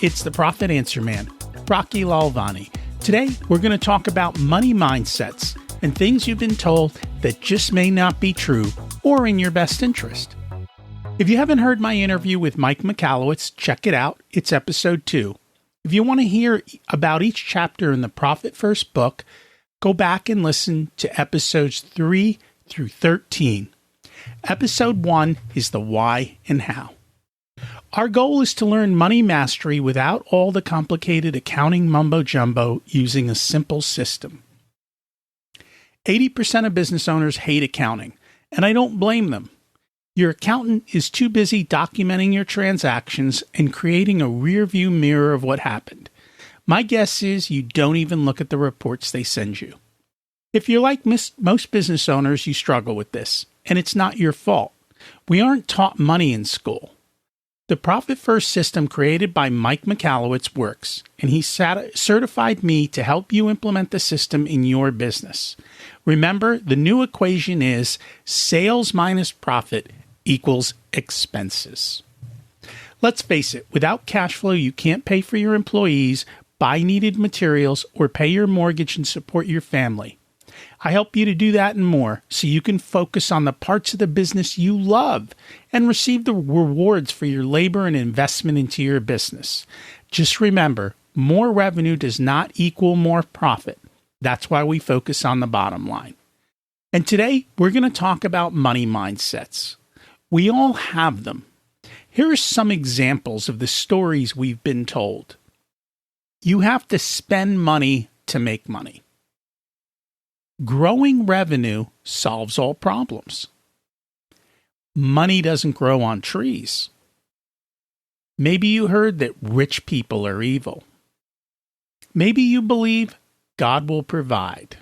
It's the Profit Answer Man, Rocky Lalvani. Today, we're going to talk about money mindsets and things you've been told that just may not be true or in your best interest. If you haven't heard my interview with Mike Michalowicz, check it out. It's episode 2. If you want to hear about each chapter in the Profit First book, go back and listen to episodes 3 through 13. Episode 1 is the why and how. Our goal is to learn money mastery without all the complicated accounting mumbo-jumbo using a simple system. 80% of business owners hate accounting, and I don't blame them. Your accountant is too busy documenting your transactions and creating a rear-view mirror of what happened. My guess is you don't even look at the reports they send you. If you're like most business owners, you struggle with this, and it's not your fault. We aren't taught money in school. The Profit First system created by Mike Michalowicz works, and he certified me to help you implement the system in your business. Remember, the new equation is sales minus profit equals expenses. Let's face it, without cash flow, you can't pay for your employees, buy needed materials, or pay your mortgage and support your family. I help you to do that and more so you can focus on the parts of the business you love and receive the rewards for your labor and investment into your business. Just remember, more revenue does not equal more profit. That's why we focus on the bottom line. And today, we're going to talk about money mindsets. We all have them. Here are some examples of the stories we've been told. You have to spend money to make money. Growing revenue solves all problems. Money doesn't grow on trees. Maybe you heard that rich people are evil. Maybe you believe God will provide.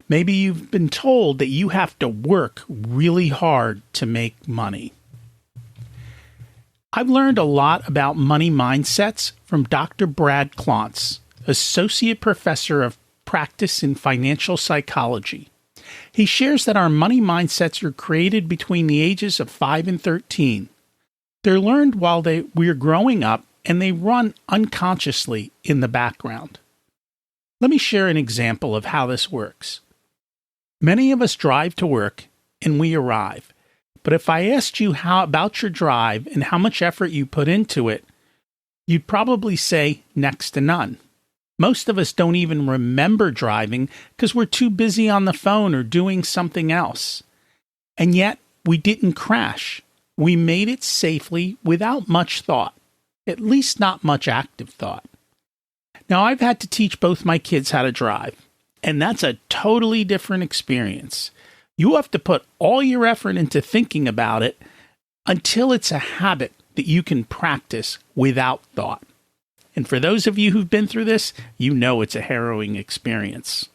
Maybe you've been told that you have to work really hard to make money. I've learned a lot about money mindsets from Dr. Brad Klontz, Associate Professor of Practice in Financial Psychology. He shares that our money mindsets are created between the ages of 5 and 13. They're learned while we're growing up, and they run unconsciously in the background. Let me share an example of how this works. Many of us drive to work and we arrive. But if I asked you about your drive and how much effort you put into it, you'd probably say next to none. Most of us don't even remember driving because we're too busy on the phone or doing something else. And yet, we didn't crash. We made it safely without much thought, at least not much active thought. Now, I've had to teach both my kids how to drive, and that's a totally different experience. You have to put all your effort into thinking about it until it's a habit that you can practice without thought. And for those of you who've been through this, you know it's a harrowing experience.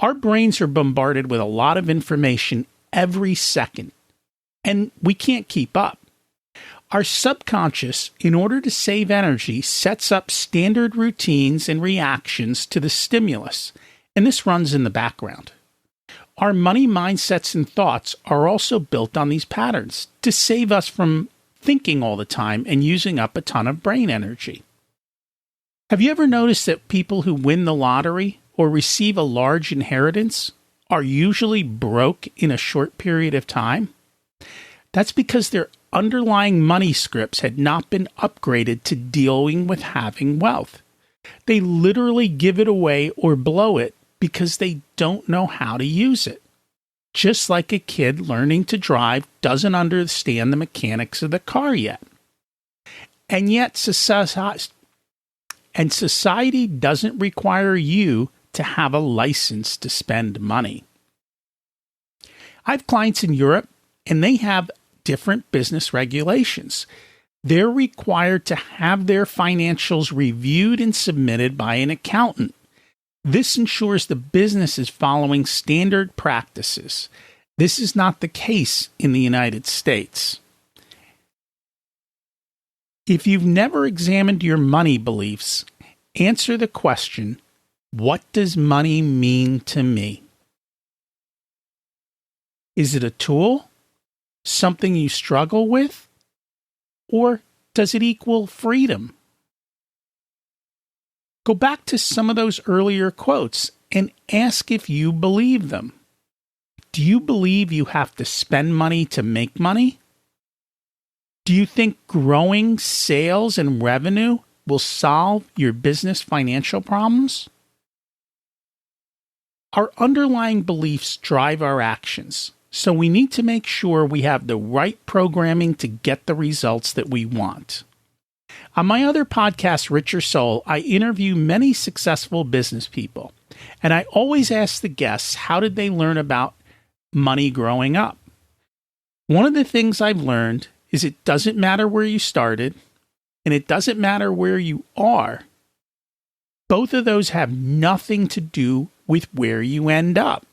Our brains are bombarded with a lot of information every second, and we can't keep up. Our subconscious, in order to save energy, sets up standard routines and reactions to the stimulus, and this runs in the background. Our money mindsets and thoughts are also built on these patterns to save us from thinking all the time and using up a ton of brain energy. Have you ever noticed that people who win the lottery or receive a large inheritance are usually broke in a short period of time? That's because their underlying money scripts had not been upgraded to dealing with having wealth. They literally give it away or blow it because they don't know how to use it. Just like a kid learning to drive doesn't understand the mechanics of the car yet. And yet society doesn't require you to have a license to spend money. I have clients in Europe, and they have different business regulations. They're required to have their financials reviewed and submitted by an accountant. This ensures the business is following standard practices. This is not the case in the United States. If you've never examined your money beliefs, answer the question, what does money mean to me? Is it a tool? Something you struggle with? Or Does it equal freedom? Go back to some of those earlier quotes and ask if you believe them. Do you believe you have to spend money to make money? Do you think growing sales and revenue will solve your business financial problems? Our underlying beliefs drive our actions, so we need to make sure we have the right programming to get the results that we want. On my other podcast, Rich Your Soul, I interview many successful business people, and I always ask the guests, how did they learn about money growing up? One of the things I've learned is it doesn't matter where you started, and it doesn't matter where you are. Both of those have nothing to do with where you end up.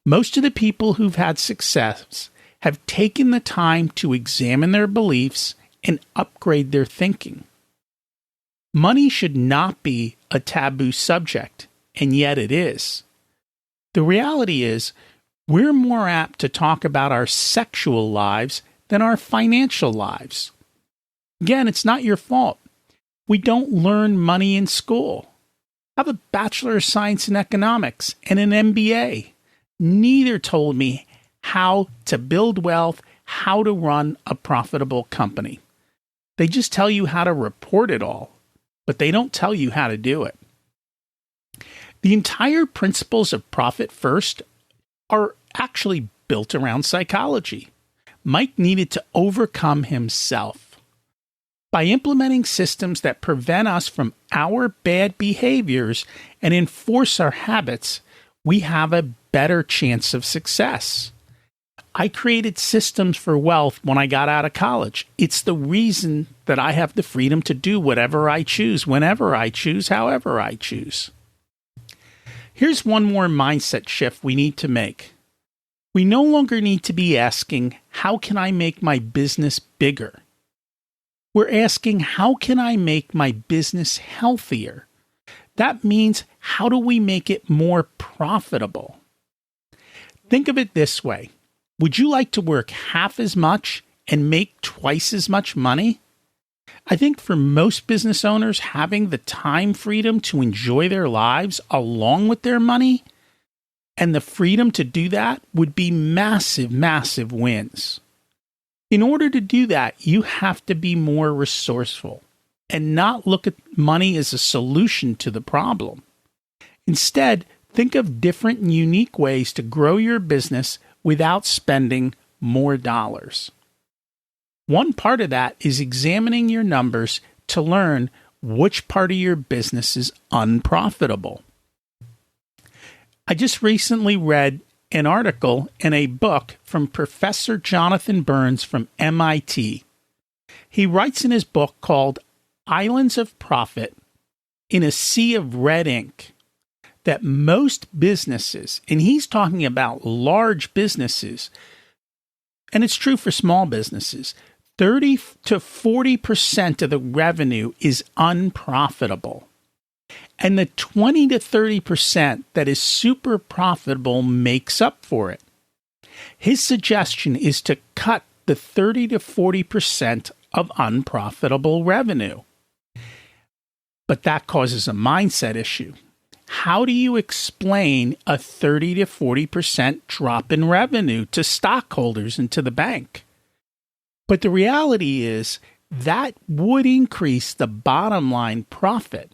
Most of the people who've had success have taken the time to examine their beliefs and upgrade their thinking. Money should not be a taboo subject, and yet it is. The reality is, we're more apt to talk about our sexual lives than our financial lives. Again, it's not your fault. We don't learn money in school. I have a Bachelor of Science in Economics and an MBA. Neither told me how to build wealth, how to run a profitable company. They just tell you how to report it all, but they don't tell you how to do it. The entire principles of Profit First are actually built around psychology. Mike needed to overcome himself. By implementing systems that prevent us from our bad behaviors and enforce our habits, we have a better chance of success. I created systems for wealth when I got out of college. It's the reason that I have the freedom to do whatever I choose, whenever I choose, however I choose. Here's one more mindset shift we need to make. We no longer need to be asking, how can I make my business bigger? We're asking, how can I make my business healthier? That means, how do we make it more profitable? Think of it this way. Would you like to work half as much and make twice as much money? I think for most business owners, having the time freedom to enjoy their lives along with their money and the freedom to do that would be massive, massive wins. In order to do that, you have to be more resourceful and not look at money as a solution to the problem. Instead, think of different and unique ways to grow your business without spending more dollars. One part of that is examining your numbers to learn which part of your business is unprofitable. I just recently read an article in a book from Professor Jonathan Burns from MIT. He writes in his book called Islands of Profit in a Sea of Red Ink that most businesses, and he's talking about large businesses, and it's true for small businesses, 30 to 40% of the revenue is unprofitable. And the 20 to 30% that is super profitable makes up for it. His suggestion is to cut the 30 to 40% of unprofitable revenue. But that causes a mindset issue. How do you explain a 30 to 40% drop in revenue to stockholders and to the bank? But the reality is that would increase the bottom line profit.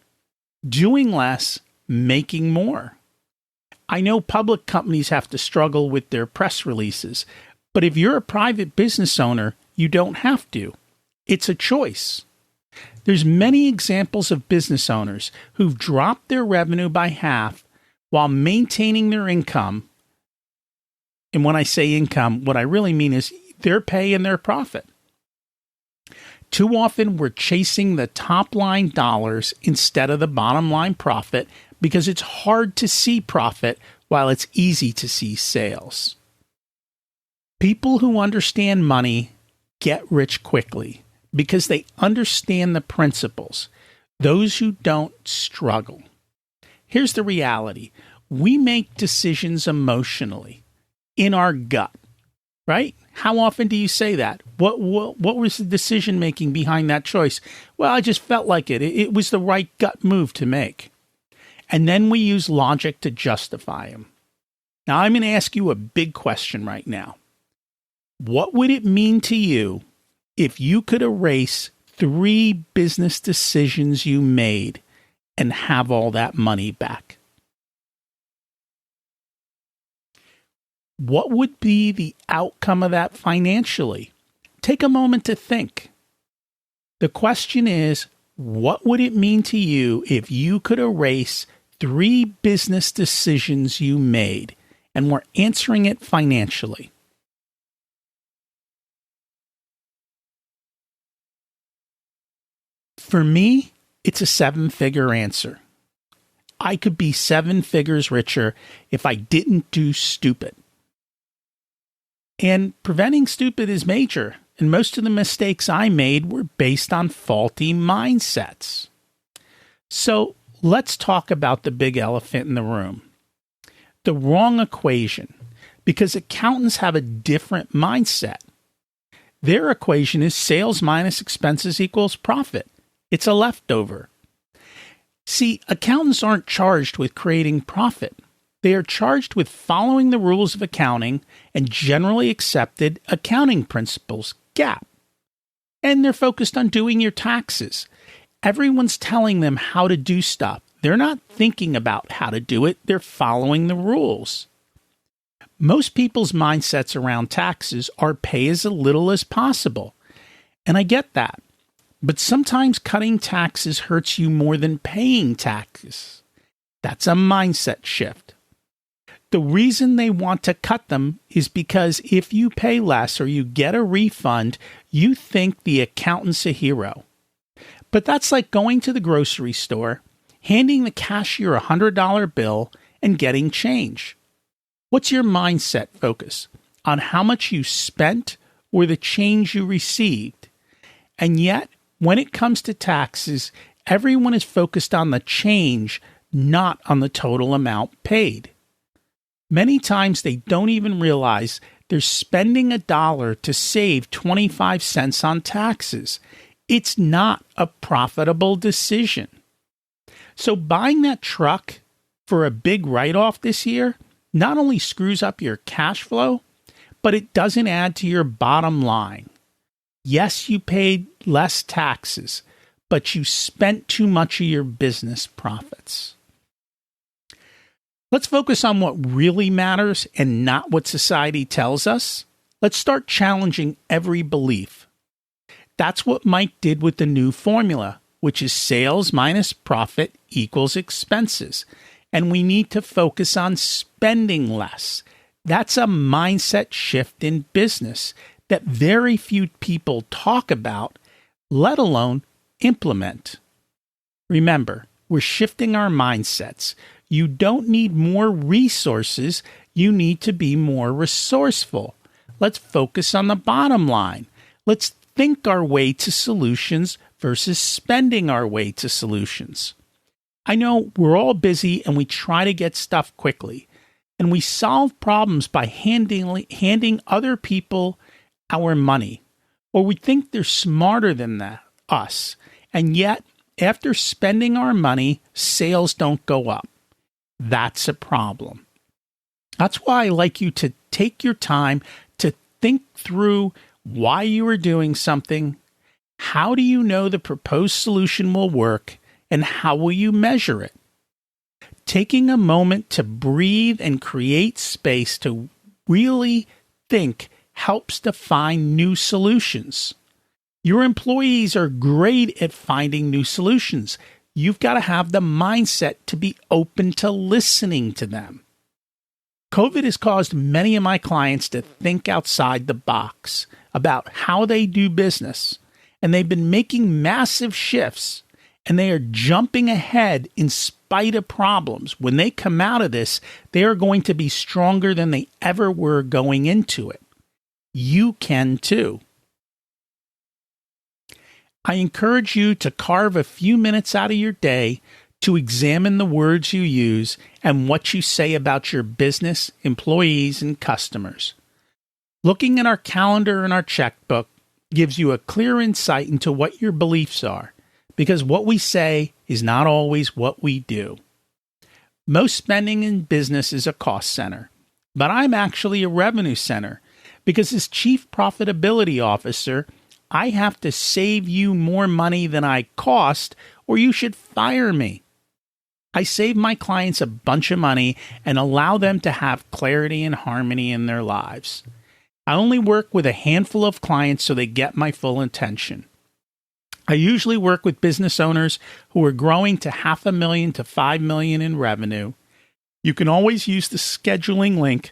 Doing less, making more. I know public companies have to struggle with their press releases, but if you're a private business owner, you don't have to. It's a choice. There's many examples of business owners who've dropped their revenue by half while maintaining their income. And when I say income, what I really mean is their pay and their profit. Too often, we're chasing the top line dollars instead of the bottom line profit because it's hard to see profit while it's easy to see sales. People who understand money get rich quickly because they understand the principles. Those who don't struggle. Here's the reality. We make decisions emotionally, in our gut. right? How often do you say that? What was the decision making behind that choice? Well, I just felt like it. It was the right gut move to make. And then we use logic to justify them. Now, I'm going to ask you a big question right now. What would it mean to you if you could erase 3 business decisions you made and have all that money back? What would be the outcome of that financially? Take a moment to think. The question is, what would it mean to you if you could erase 3 business decisions you made, and we're answering it financially? For me, it's a 7-figure answer. I could be 7 figures richer if I didn't do stupid. And preventing stupid is major, and most of the mistakes I made were based on faulty mindsets. So let's talk about the big elephant in the room. The wrong equation, because accountants have a different mindset. Their equation is sales minus expenses equals profit. It's a leftover. See, accountants aren't charged with creating profit. They are charged with following the rules of accounting and generally accepted accounting principles, GAAP. And they're focused on doing your taxes. Everyone's telling them how to do stuff. They're not thinking about how to do it. They're following the rules. Most people's mindsets around taxes are pay as little as possible. And I get that. But sometimes cutting taxes hurts you more than paying taxes. That's a mindset shift. The reason they want to cut them is because if you pay less or you get a refund, you think the accountant's a hero. But that's like going to the grocery store, handing the cashier a $100 bill, and getting change. What's your mindset focus? On how much you spent or the change you received? And yet, when it comes to taxes, everyone is focused on the change, not on the total amount paid. Many times they don't even realize they're spending $1 to save 25 cents on taxes. It's not a profitable decision. So buying that truck for a big write-off this year not only screws up your cash flow, but it doesn't add to your bottom line. Yes, you paid less taxes, but you spent too much of your business profits. Let's focus on what really matters and not what society tells us. Let's start challenging every belief. That's what Mike did with the new formula, which is sales minus profit equals expenses. And we need to focus on spending less. That's a mindset shift in business that very few people talk about, let alone implement. Remember, we're shifting our mindsets. You don't need more resources. You need to be more resourceful. Let's focus on the bottom line. Let's think our way to solutions versus spending our way to solutions. I know we're all busy and we try to get stuff quickly. And we solve problems by handing other people our money. Or we think they're smarter than us. And yet, after spending our money, sales don't go up. That's a problem. That's why I like you to take your time to think through why you are doing something, how do you know the proposed solution will work, and how will you measure it? Taking a moment to breathe and create space to really think helps to find new solutions. Your employees are great at finding new solutions. You've got to have the mindset to be open to listening to them. COVID has caused many of my clients to think outside the box about how they do business, and they've been making massive shifts, and they are jumping ahead in spite of problems. When they come out of this, they are going to be stronger than they ever were going into it. You can too. I encourage you to carve a few minutes out of your day to examine the words you use and what you say about your business, employees, and customers. Looking at our calendar and our checkbook gives you a clear insight into what your beliefs are, because what we say is not always what we do. Most spending in business is a cost center, but I'm actually a revenue center, because as Chief Profitability Officer, I have to save you more money than I cost, or you should fire me. I save my clients a bunch of money and allow them to have clarity and harmony in their lives. I only work with a handful of clients so they get my full attention. I usually work with business owners who are growing to $500,000 to $5 million in revenue. You can always use the scheduling link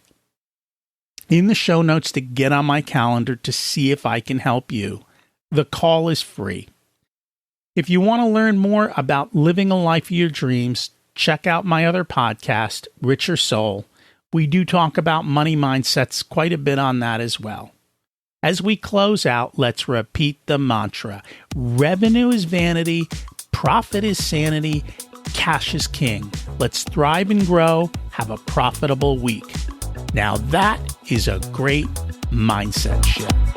in the show notes to get on my calendar to see if I can help you. The call is free. If you want to learn more about living a life of your dreams, check out my other podcast, Richer Soul. We do talk about money mindsets quite a bit on that as well. As we close out, let's repeat the mantra. Revenue is vanity, profit is sanity, cash is king. Let's thrive and grow, have a profitable week. Now that is a great mindset shift.